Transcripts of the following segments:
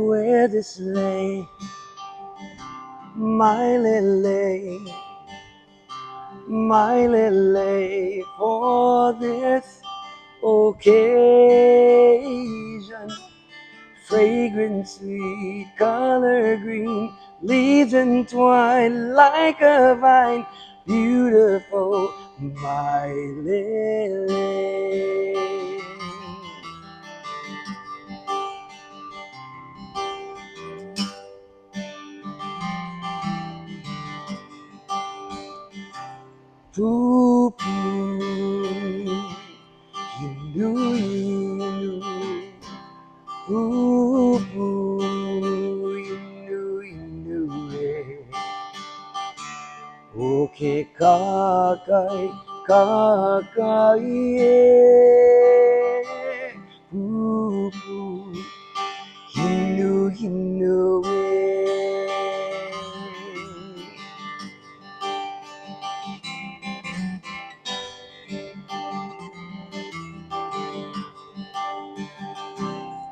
where this lay, my lily, for this occasion. Fragrant, sweet, color green, leaves entwined like a vine. Beautiful, my lily. Poo poo, you knew. Poo poo, you knew it. Okay, kakay, yeah. Poo poo, you knew it.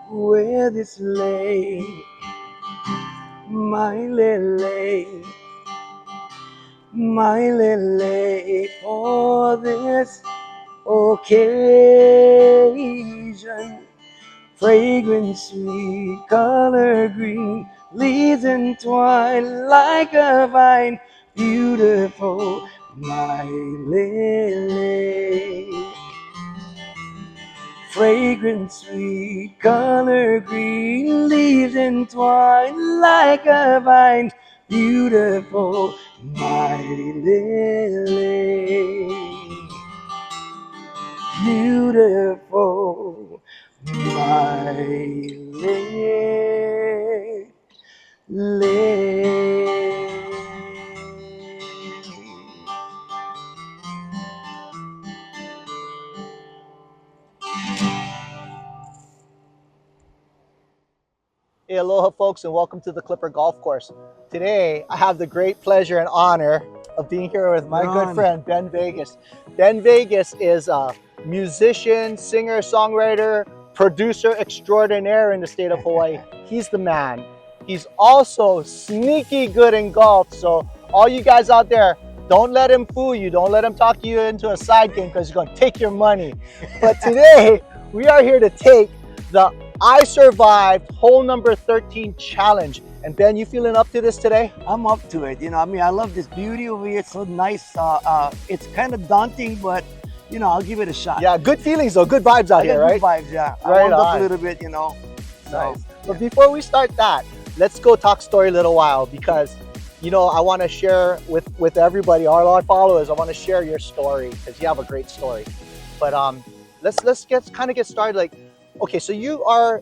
Where this lay, my lily, for this occasion. Fragrant, sweet, color green, leaves entwined like a vine. Beautiful, my lily. Fragrant, sweet, color green, leaves entwined like a vine. Beautiful, my lily. Beautiful, my lily. Hey, aloha folks, and welcome to the Klipper Golf Course. Today, I have the great pleasure and honor of being here with my good friend, Ben Vegas. Ben Vegas is a musician, singer, songwriter, producer extraordinaire in the state of Hawaii. He's the man. He's also sneaky good in golf. So all you guys out there, don't let him fool you. Don't let him talk you into a side game because he's going to take your money. But today, we are here to take the I Survived Hole Number 13 Challenge. And Ben, you feeling up to this today? I'm up to it. You know, I mean, I love this beauty over here. It's so nice. It's kind of daunting, but, you know, I'll give it a shot. Yeah, good feelings though. Good vibes out here, right? Good vibes, yeah. I Right warmed up on. a little bit, you know. So, Nice. But before we start that, let's go talk story a little while because, you know, I want to share with everybody, all our followers, I want to share your story because you have a great story. But let's get started. Like, okay, so you are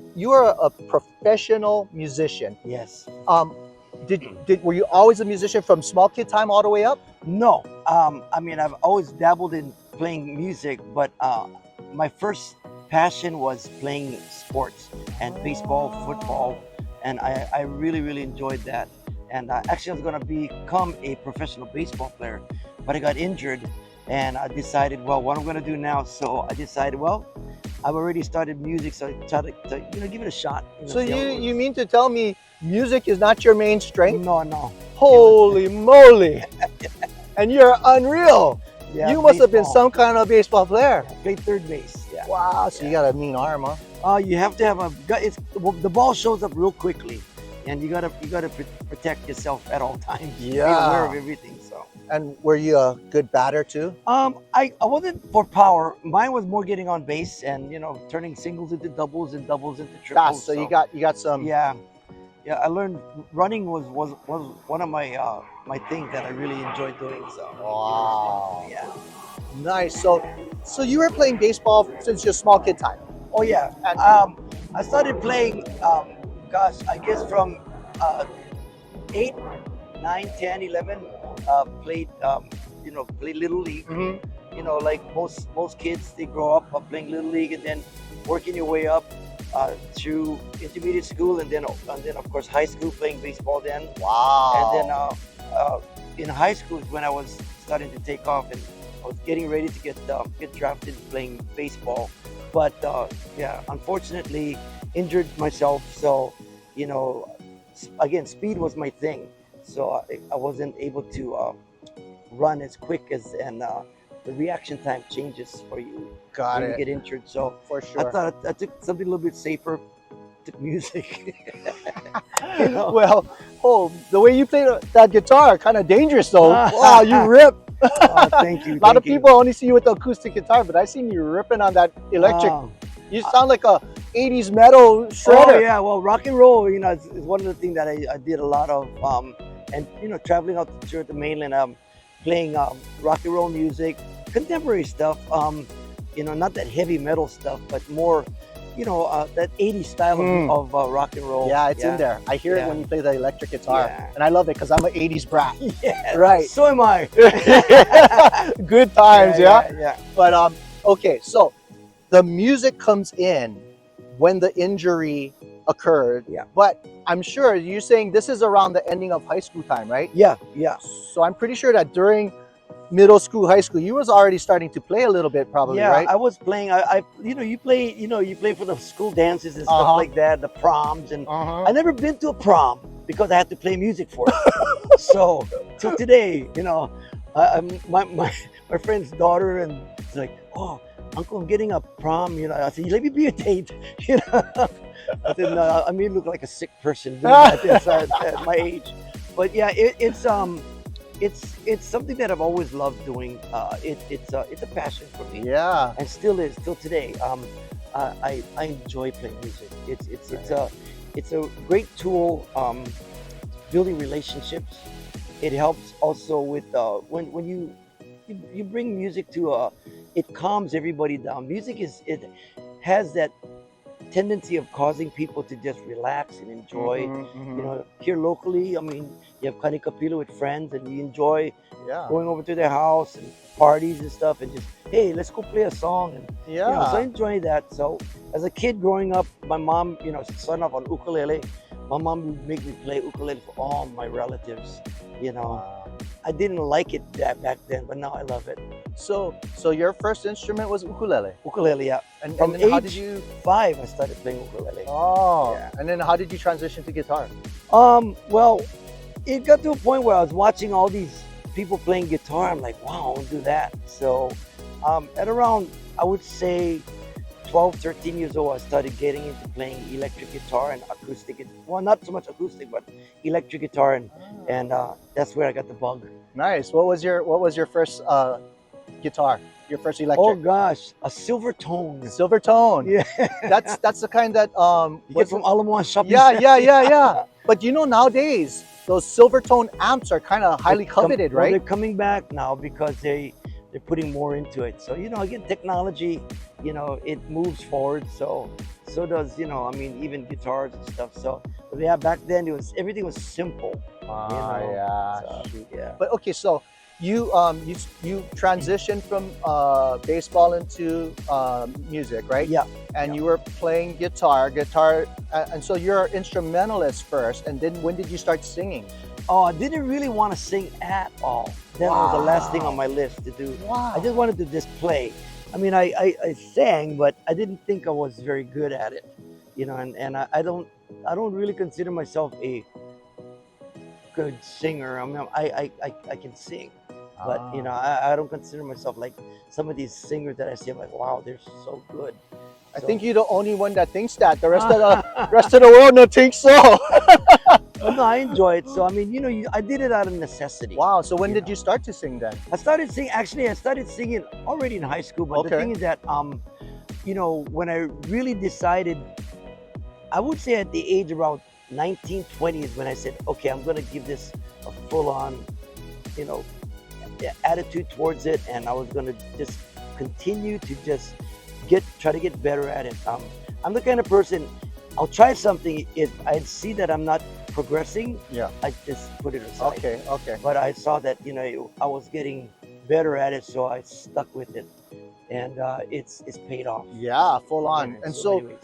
a professional musician. yes. Were you always a musician from small kid time all the way up? No. I mean, I've always dabbled in playing music, but my first passion was playing sports and baseball, football, and I really, really enjoyed that. And actually, I was going to become a professional baseball player, but I got injured, and I decided, well, what I'm going to do now? So I decided, well, I've already started music, so I tried to give it a shot. So you mean to tell me music is not your main strength? No. Holy moly! And you're unreal. Yeah, you must have been baseball. some kind of baseball player. I played third base. Yeah. Wow, so you got a mean arm, huh? You have to have the ball shows up real quickly, and you gotta protect yourself at all times. Be aware of everything. So. And were you a good batter too? I wasn't for power. Mine was more getting on base and turning singles into doubles and doubles into triples. Fast. So you got some. Yeah. I learned running was one of my my things that I really enjoyed doing. So. Wow. Yeah. Nice. So you were playing baseball since your small kid time. Oh yeah. And I started playing. Gosh, I guess from 8, 9, 10, 11. Played played little league. Mhm. Like most kids, they grow up playing little league and then working your way up through intermediate school and then of course high school playing baseball then. Wow. And then in high school is when I was starting to take off and I was getting ready to get drafted playing baseball, but yeah, unfortunately injured myself, so you know, again, speed was my thing, so I wasn't able to run as quick as, and the reaction time changes for you Got when you it. get injured. So For I sure. thought I took something a little bit safer, took music. You know. Well, oh, the way you play that guitar, kind of dangerous though. Wow, you Oh, rip. thank you, A lot of thank you. people only see you with the acoustic guitar, but I seen you ripping on that electric. Oh. You sound like a 80s metal Oh shredder. yeah, well, rock and roll, is one of the things that I did a lot of, and traveling out to the mainland, playing rock and roll music, contemporary stuff, not that heavy metal stuff, but more, that '80s style Mm. of rock and roll. Yeah, it's in there. I hear it Yeah. when you play the electric guitar, Yeah. and I love it because I'm an 80s brat. Yeah, Right. So am I. Good times, yeah. Yeah. But okay, so the music comes in when the injury occurred. Yeah. But I'm sure you're saying this is around the ending of high school time, right? Yeah, yeah. So I'm pretty sure that during middle school, high school, you was already starting to play a little bit, probably, Yeah, right? I was playing. You play for the school dances and stuff Uh-huh. like that, the proms, and Uh-huh. I never been to a prom because I had to play music for it. So till today, my friend's daughter, and it's like, oh, uncle, I'm getting a prom. I said, let me be a date. I said, no, I mean, look like a sick person doing that at my age. But yeah, it's something that I've always loved doing. It's a passion for me, Yeah. and still is till today. I enjoy playing music. It's a great tool, building relationships. It helps also with when you bring music to it calms everybody down. It has that tendency of causing people to just relax and enjoy. Mhm, mhm. Here locally, I mean, you have Kanikapila with friends, and you enjoy Yeah. going over to their house and parties and stuff, and just, hey, let's go play a song. And so I Yeah. enjoy that. So as a kid growing up, my mom, starting off on ukulele, my mom would make me play ukulele for all my relatives. Wow. I didn't like it back then, but now I love it. So your first instrument was ukulele, Ukulele, yeah. and From then how did age you? 5, I started playing ukulele. Oh, Yeah. and then how did you transition to guitar? Well, it got to a point where I was watching all these people playing guitar. I'm like, wow, I want to do that. So, at around, I would say 12, 13 years old, I started getting into playing electric guitar and acoustic. Well, not so much acoustic, but electric guitar, and that's where I got the bug. Nice. What was your first guitar? Your first Oh electric? gosh, a silver tone. Silver tone. Yeah, That's the kind that you get from Alamoan shopping. yeah, center. yeah. But nowadays those silver tone amps are kind of highly coveted, Well, right? they're coming back now because they're putting more into it. So again, technology, it moves forward. So does I mean, even guitars and stuff. So but yeah, back then everything was simple. Yeah. So, Shoot. yeah. But okay, so you you transitioned from baseball into music, right? Yeah. And Yeah. you were playing guitar, and so you're an instrumentalist first, and then when did you start singing? Oh, I didn't really want to sing at all. That was the last thing on my list to do. Wow. I just wanted to just play. I mean, I sang, but I didn't think I was very good at it. And I don't really consider myself a good singer. I mean, I can sing, but I don't consider myself like some of these singers that I see. I'm like, wow, they're so good. I So- think you're the only one that thinks that. The rest of the world don't think so. But no, I enjoy it. So I mean, I did it out of necessity. Wow. So when You did know. you start to sing then? I started singing. Actually, I started singing already in high school. But the Okay. thing is that, when I really decided, I would say at the age around 19, 20 is when I said, okay, I'm going to give this a full-on, attitude towards it, and I was going to just continue to just try to get better at it. I'm the kind of person, I'll try something. If I see that I'm not progressing, Yeah. I just put it aside. Okay. But I saw that I was getting better at it, so I stuck with it, and it's paid off. Yeah, full on. in And so so many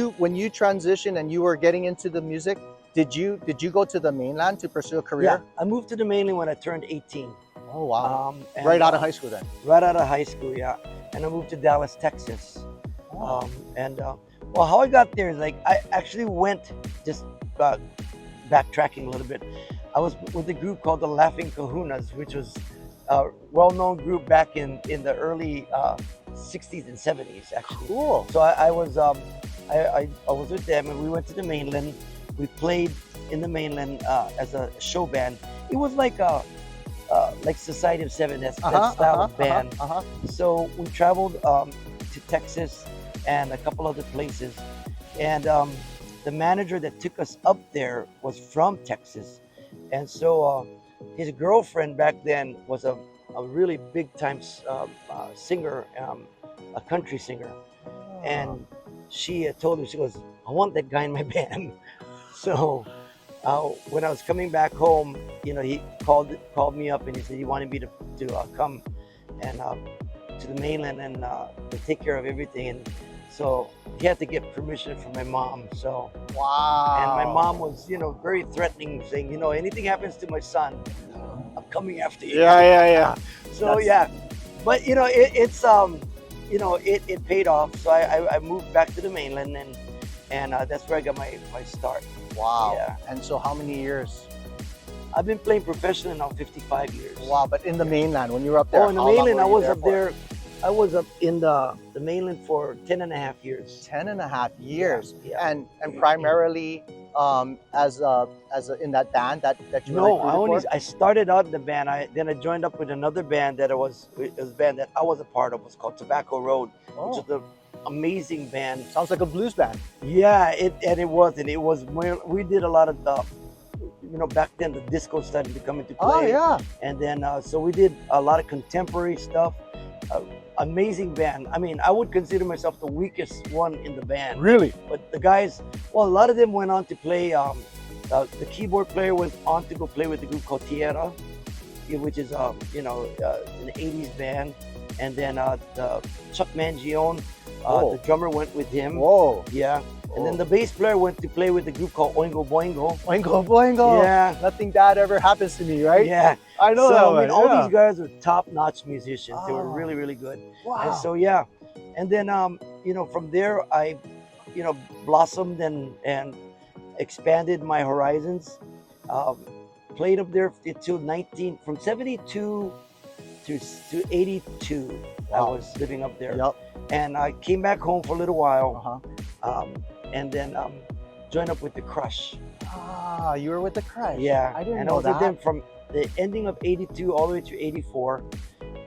ways. when you transitioned and you were getting into the music, did you go to the mainland to pursue a career? Yeah, I moved to the mainland when I turned 18. Oh wow. And, Right out of high school then. Right out of high school, yeah. And I moved to Dallas, Texas. Oh. Well, how I got there is like I actually went just backtracking a little bit. I was with a group called the Laughing Kahunas, which was a well-known group back in the early 60s and 70s, actually. Cool. So I was with them, and we went to the mainland. We played in the mainland as a show band. It was like Society of Seven, that style of band. So we traveled to Texas and a couple other places, and the manager that took us up there was from Texas, and so his girlfriend back then was a really big time singer, a country singer, and she told him, she goes, "I want that guy in my band." So when I was coming back home, he called me up and he said he wanted me to come and to the mainland and to take care of everything. And so he had to get permission from my mom. So wow. And my mom was, very threatening, saying, anything happens to my son, I'm coming after you. Yeah. So but it paid off. So I moved back to the mainland, and that's where I got my start. Wow. Yeah. And so how many years? I've been playing professionally now 55 years. Wow, but in the mainland, when you were up there, in the mainland, I was up there. I was up in the mainland for 10 and a half years. 10 and a half years. Yeah. And primarily as in that band that you No, I started out in the band. Then I joined up with another band it was a band that I was a part of. It was called Tobacco Road, which is an amazing band. Sounds like a blues band. Yeah, it was we did a lot of the, back then the disco started to come into play. Oh yeah. And then so we did a lot of contemporary stuff. Amazing band. I mean, I would consider myself the weakest one in the band. Really? But the guys, a lot of them went on to play. The keyboard player went on to go play with the group called Tierra, which is an 80s band. And then the Chuck Mangione, the drummer, went with him. Whoa. Yeah. And then the bass player went to play with the group called Oingo Boingo. Oingo Boingo. Yeah. Nothing bad ever happens to me, right? Yeah. I know that. I mean, all these guys are top-notch musicians. They were really, really good. Wow. And so, and then, from there, I, blossomed and expanded my horizons. Played up there until from 72 to 82. Wow. I was living up there. Yep. And I came back home for a little while. And then joined up with the Crush. Ah, you were with the Crush. Yeah. I didn't know and I was that. with them from the ending of 82 all the way to 84.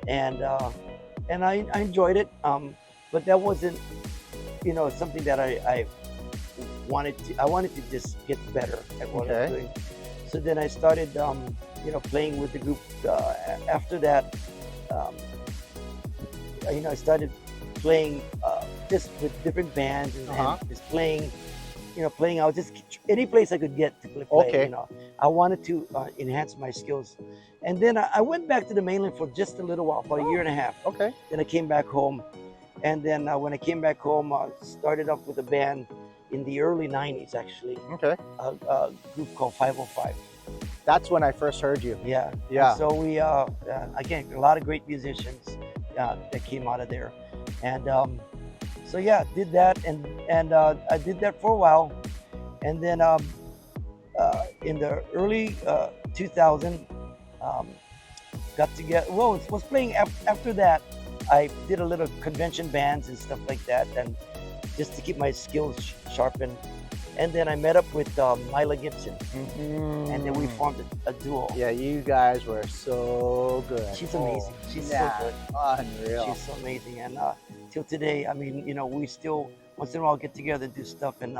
And I enjoyed it. But that wasn't, something that I wanted to just get better at what I was doing. So then I started, playing with the group. After that, I started playing just with different bands and just playing, playing out just any place I could get to play. Okay. I wanted to enhance my skills. And then I went back to the mainland for just a little while, about a year and a half. Okay. Then I came back home. And then when I came back home, I started off with a band in the early 90s, actually. Okay. A group called 505. That's when I first heard you. Yeah. Yeah. And so we, again, a lot of great musicians that came out of there. And did that. And I did that for a while. And then in the early 2000, got together. Well, was playing after that. I did a little convention bands and stuff like that, and just to keep my skills sharpened. And then I met up with Mila Gibson, and then we formed a duo. Yeah, you guys were so good. She's amazing. She's so good. Unreal. She's so amazing. And till today, I mean, we still once in a while get together and do stuff. And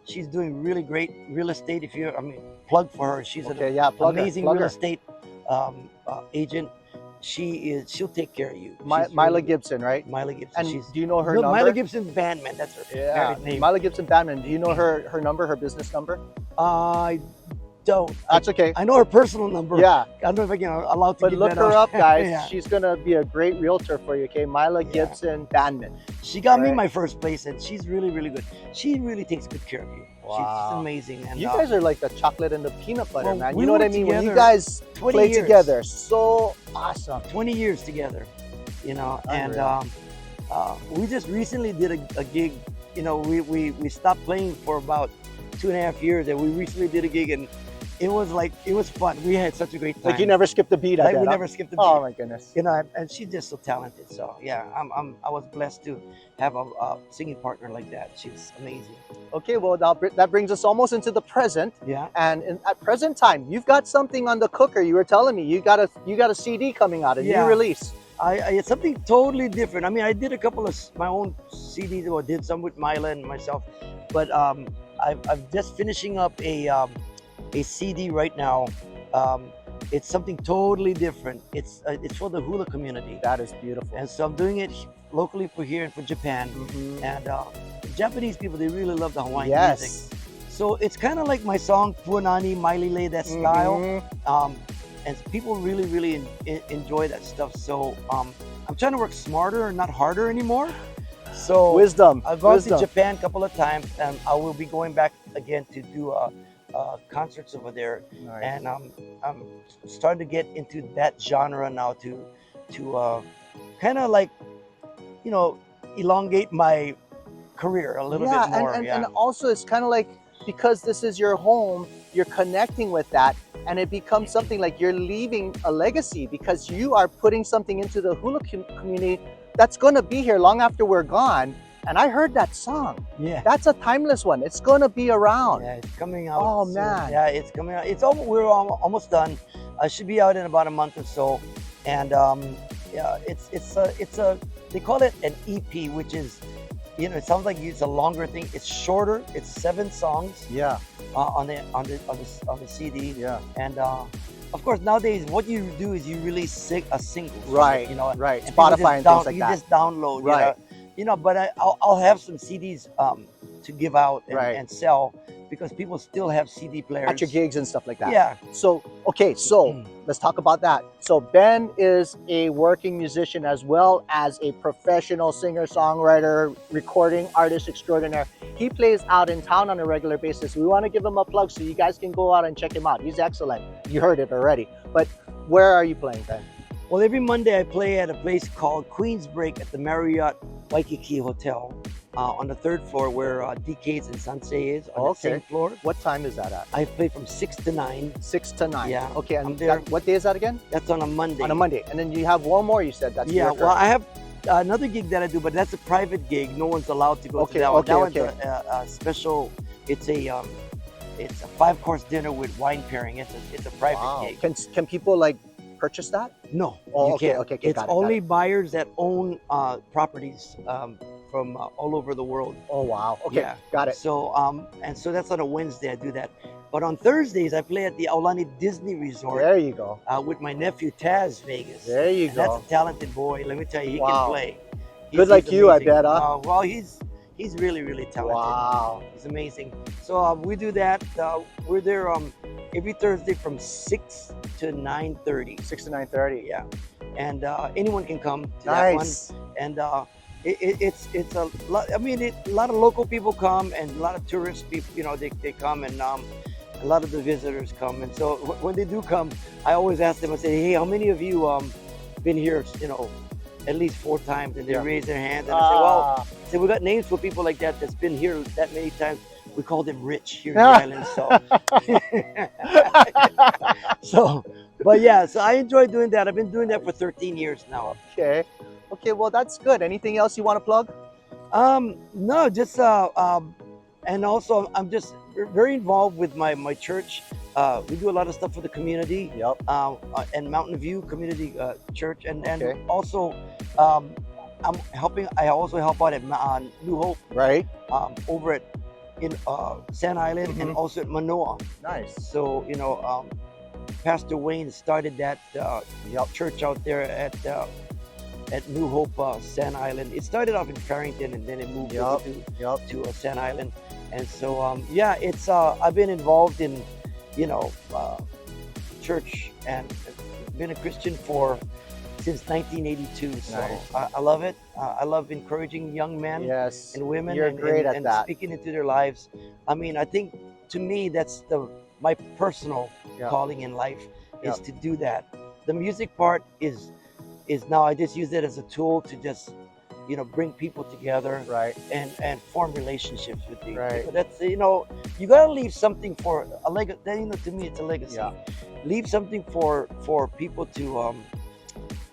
she's doing really great real estate. Plug for her. She's an amazing real estate agent. She'll take care of you. Mila Gibson, right? Mila Gibson. And do you know her number? Mila Gibson Bandman, that's her married name. Mila Gibson Bandman. Do you know her number, her business number? I don't. That's okay. I know her personal number. Yeah. I don't know if I can allow to But give look that her out. up, guys. Yeah. She's gonna be a great realtor for you, okay? Mila Gibson Bandman. She got me my first place, and she's really, really good. She really takes good care of you. Wow. She's amazing. And you guys are like the chocolate and the peanut butter, man. we You know what I were mean? When you together guys 20 play years. together, so awesome. 20 years together, Unreal. and we just recently did a gig. We stopped playing for about 2.5 years, and we recently did a gig, and it was fun. We had such a great time. Like you never skipped a beat, I Like bet, we huh? never skipped a beat. Oh my goodness. You know, and she's just so talented. So yeah, I was blessed to have a singing partner like that. She's amazing. Okay, well now that brings us almost into the present. Yeah. And at present time, you've got something on the cooker. You were telling me you got a CD coming out, a new release. It's something totally different. I mean, I did a couple of my own CDs, or did some with Mila and myself, but I'm just finishing up a CD right now. It's something totally different. It's for the hula community. That is beautiful. And so I'm doing it locally for here and for Japan. And Japanese people, they really love the Hawaiian music. So it's kind of like my song Puanani, Mailile, that style. And people really enjoy that stuff. So I'm trying to work smarter and not harder anymore. So wisdom. I've gone to Japan a couple of times, and I will be going back again to do concerts over there. Nice. And I'm starting to get into that genre now to kind of like, you know, elongate my career a little bit more. And also it's kind of like, because this is your home, you're connecting with that, and it becomes something like you're leaving a legacy, because you are putting something into the hula community that's going to be here long after we're gone. And I heard that song. Yeah. That's a timeless one. It's going to be around. Yeah, it's coming out. Oh, soon. man. Yeah, it's coming out. We're almost done. I should be out in about a month or so. And yeah, it's a they call it an EP, which is, you know, it sounds like it's a longer thing. It's shorter. It's 7 songs. Yeah. On the CD. Yeah. And of course, nowadays what you do is you release a single. Right. You know. Right. And Spotify and things like you that. just download. Right. You know, but I'll have some CDs to give out and sell, because people still have CD players At your gigs and stuff like that. Yeah. So, okay, so let's talk about that. So Ben is a working musician as well as a professional singer, songwriter, recording artist extraordinaire. He plays out in town on a regular basis. We want to give him a plug so you guys can go out and check him out. He's excellent. You heard it already. But where are you playing, Ben? Well, every Monday I play at a place called Queen's Break at the Marriott Waikiki Hotel on the 3rd floor, where Decades and Sansei is on the same floor. What time is that at? I play from 6 to 9. 6 to 9. Yeah. Okay, and what day is that again? That's on a Monday. On a Monday. And then you have one more, you said. That's well, I have another gig that I do, but that's a private gig. No one's allowed to go to that one. That one's a special. It's a 5-course dinner with wine pairing. It's a private gig. Can people like purchase that? No, oh, you can't. Okay, it's only buyers that own properties from all over the world. Oh wow. Okay, yeah. Got it. So and so that's on a Wednesday I do that. But on Thursdays I play at the Aulani Disney Resort. There you go. With my nephew Taz Vegas. There you go. That's a talented boy. Let me tell you, he can play. Good like you, I bet, huh? Well, he's really talented. Wow. He's amazing. So we do that. We're there every Thursday from 6 to 9:30. 6 to 9:30. Yeah. And anyone can come to that one. And it's a lot. I mean, a lot of local people come, and a lot of tourist people. You know, they come, and a lot of the visitors come. And so when they do come, I always ask them. I say, hey, how many of you been here? You know, at least 4 times, and they raise their hands. And I say, well, we got names for people like that that's been here that many times. We call them rich here in the island. So, but yeah, so I enjoy doing that. I've been doing that for 13 years now. Okay. Okay, well, that's good. Anything else you want to plug? No, just, and also I'm just very involved with my church. We do a lot of stuff for the community. Yep. And Mountain View Community Church. And also, I also help out at New Hope. Right. Over in Sand Island and also at Manoa. Nice. So, you know, Pastor Wayne started that church out there at New Hope, Sand Island. It started off in Farrington, and then it moved over to Sand Island. And so, yeah, it's I've been involved in, you know, church, and been a Christian since 1982. So I love it. I love encouraging young men and women. You're great at that. Speaking into their lives. I mean, I think to me that's my personal calling in life is to do that. The music part is now I just use it as a tool to just you know, bring people together, Right. and form relationships with these. Right. That's, you know, you gotta leave something for a legacy. You know, to me, it's a legacy. Yeah. Leave something for people to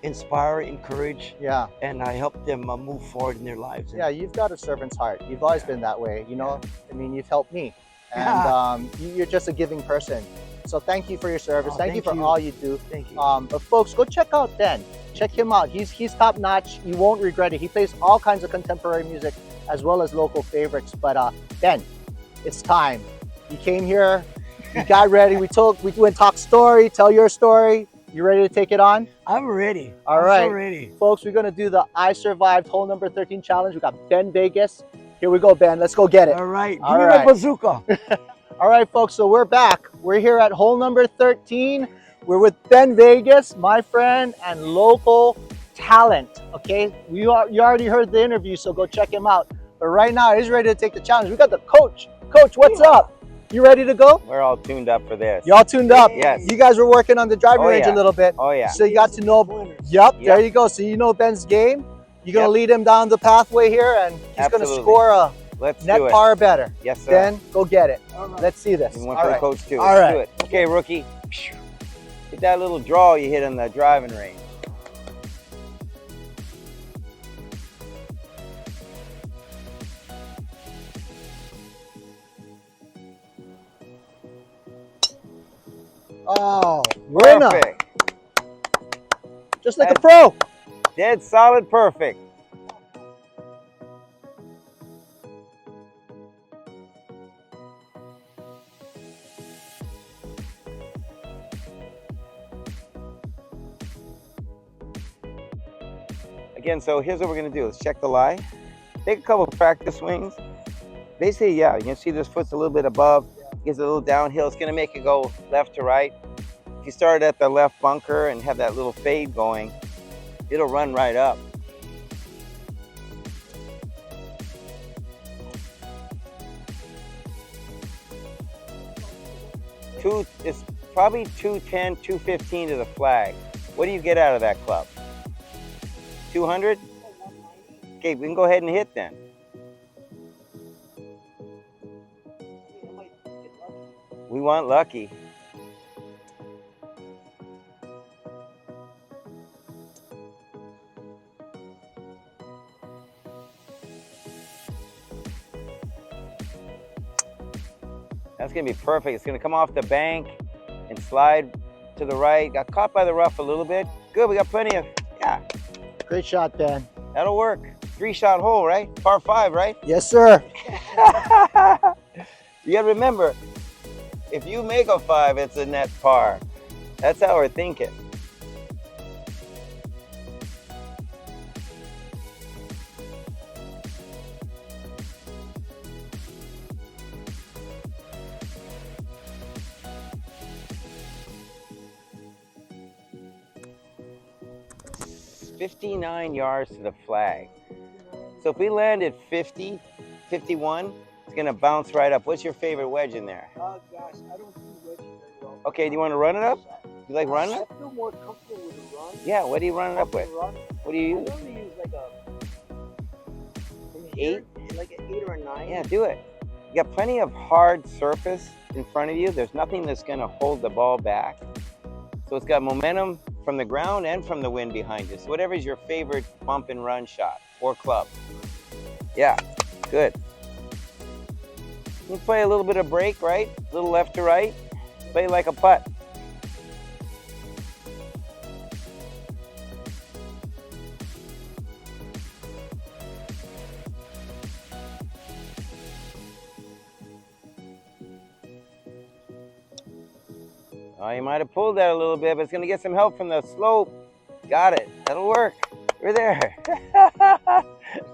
inspire, encourage, Yeah. and I help them move forward in their lives. Yeah, you've got a servant's heart. You've always been that way. You know, I mean, you've helped me, and Yeah. you're just a giving person. So thank you for your service. Oh, thank you thank for you. all you do. Thank you. But folks, go check out Ben. Check him out. He's top notch. You won't regret it. He plays all kinds of contemporary music as well as local favorites. But Ben, it's time. You came here. You got ready. We went talk story. Tell your story. You ready to take it on? I'm ready. All I'm right. so ready. Folks, we're going to do the I Survived hole number 13 challenge. We got Ben Vegas. Here we go, Ben. Let's go get it. All right. All Give me right. my bazooka. All right, folks. So we're back. We're here at hole number 13. We're with Ben Vegas, my friend and local talent. Okay. You already heard the interview, so go check him out. But right now, he's ready to take the challenge. We got the coach. Coach, what's up? You ready to go? We're all tuned up for this. Y'all tuned up? Yes. You guys were working on the driving range a little bit. Oh, yeah. So you got to know. Yep, there you go. So you know Ben's game. You're going to lead him down the pathway here, and he's going to score a net par or better. Yes, sir. Ben, go get it. Right. Let's see this. And one for the coach, too. All Let's right. do it. Okay, rookie. Get that little draw you hit on the driving range. Oh, winner. Perfect. Just like a pro. Dead solid perfect. Again, so here's what we're gonna do. Let's check the lie. Take a couple of practice swings. Basically, yeah, you can see this foot's a little bit above, gives it a little downhill. It's gonna make it go left to right. If you start at the left bunker and have that little fade going, it'll run right up. It's probably 210, 215 to the flag. What do you get out of that club? 200? Okay, we can go ahead and hit then. We want lucky. That's gonna be perfect. It's gonna come off the bank and slide to the right. Got caught by the rough a little bit. Good, we got plenty of, yeah. Great shot, Ben. That'll work. 3-shot hole, right? Par 5, right? Yes, sir. You gotta remember, if you make a 5, it's a net par. That's how we're thinking. It's 59 yards to the flag. So if we landed 50, 51, it's gonna bounce right up. What's your favorite wedge in there? Oh gosh, I don't see wedges very well. Okay, do you want to run it up? You like running it? I feel more comfortable with a run. Yeah, what do you run it up with? Run. What do you I use? normally use like a like an 8 or a 9. Yeah, do it. You got plenty of hard surface in front of you. There's nothing that's gonna hold the ball back. So it's got momentum from the ground and from the wind behind you. So whatever's your favorite bump and run shot or club. Yeah, good. You play a little bit of break, right? A little left to right. Play like a putt. Oh, you might have pulled that a little bit, but it's gonna get some help from the slope. Got it. That'll work. We're there.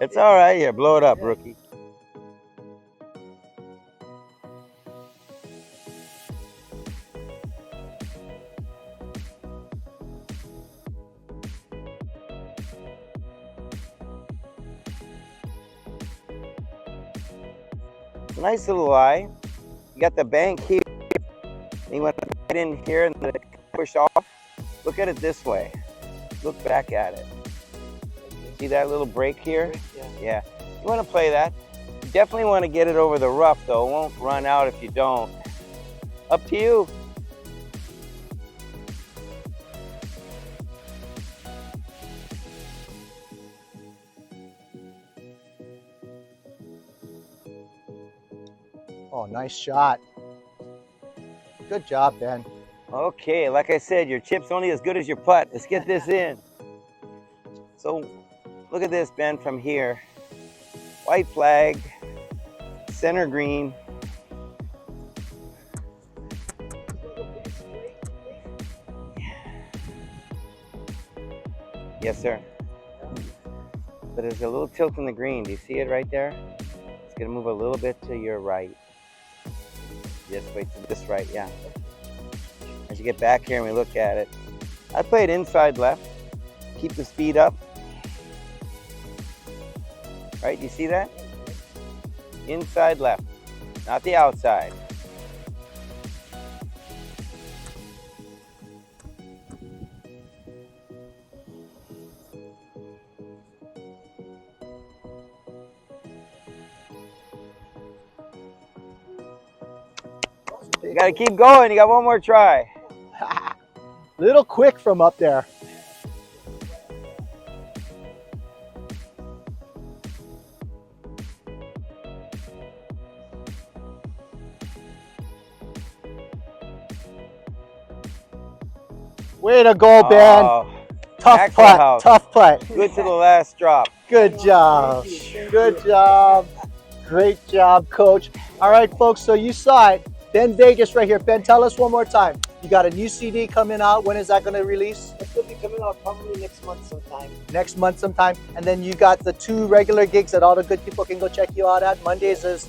It's all right. Here, blow it up, rookie. It's a nice little lie. You got the bank here. You want to get in here and let it push off. Look at it this way. Look back at it. See that little break here? Yeah. Yeah. You want to play that. You definitely want to get it over the rough, though. It won't run out if you don't. Up to you. Oh, nice shot. Good job, Ben. Okay, like I said, your chip's only as good as your putt. Let's get this in. So, look at this, Ben, from here. White flag, center green. Yes, sir. But there's a little tilt in the green. Do you see it right there? It's gonna move a little bit to your right. Just wait to this right, yeah. As you get back here and we look at it, I play it inside left. Keep the speed up. Right, you see that? Inside left, not the outside. You gotta keep going, you got one more try. Little quick from up there. Way to go, Ben. Oh, Tough putt, house. tough putt. Good to the last drop. Good job. Good job. Great job, Coach. All right, folks, so you saw it. Ben Vegas right here. Ben, tell us one more time. You got a new CD coming out. When is that going to release? It's going to be coming out probably next month sometime. Next month sometime. And then you got the 2 regular gigs that all the good people can go check you out at. Mondays is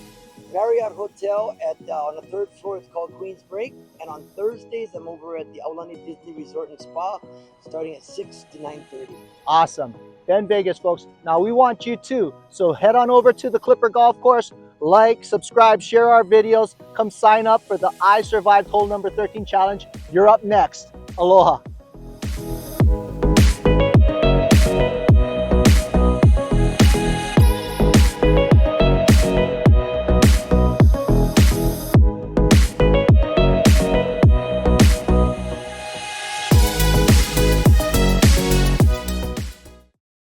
Marriott Hotel on the 3rd floor. It's called Queen's Break. And on Thursdays, I'm over at the Aulani Disney Resort and Spa, starting at 6 to 9:30. awesome. Ben Vegas, folks. Now we want you too. So head on over to the Klipper Golf Course. Like, subscribe, share our videos. Come sign up for the I Survived Hole number 13 challenge. You're up next. Aloha.